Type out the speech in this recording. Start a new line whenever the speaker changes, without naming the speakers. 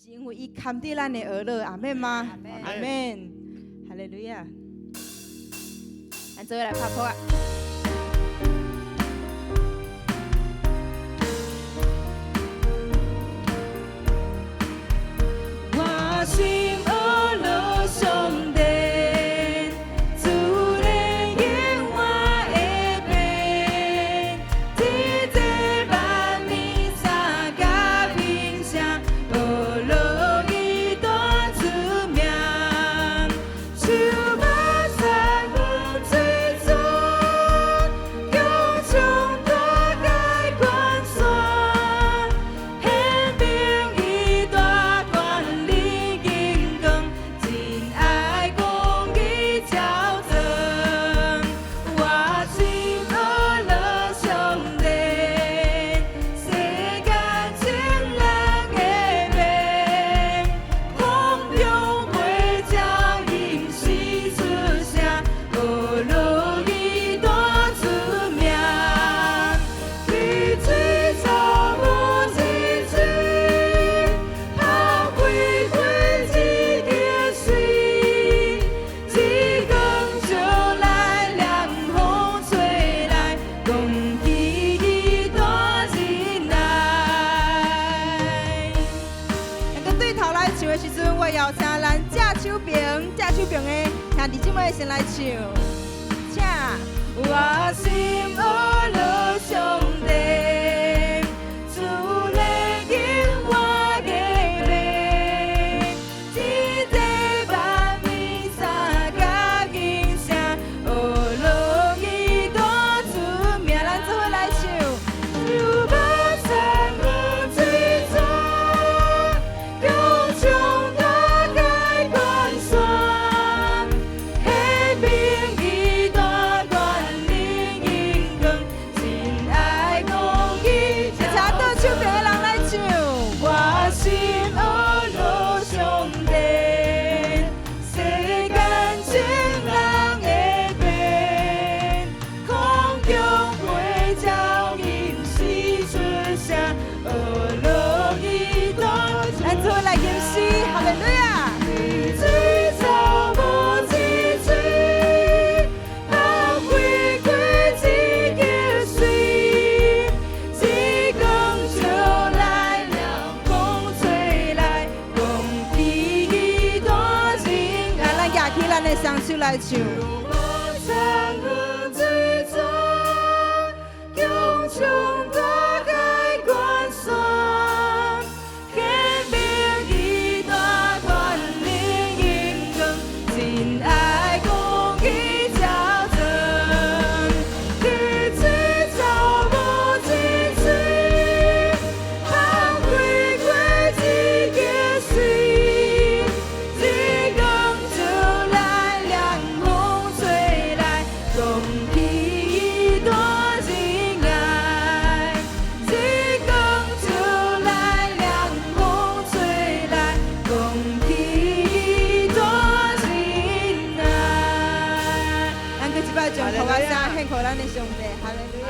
是因为伊看伫咱的儿乐，阿门吗？阿门，哈利路亚。咱做伙来拍鼓啊！我心儿乐上帝。兄弟姊妹先来唱，请我心儿乐上帝，主来引我的命，一切万民三甲音声，哦，乐意多出名，咱做伙来唱。有把山河追踪，有穷大海观算。双手来唱。上帝，哈利路亚。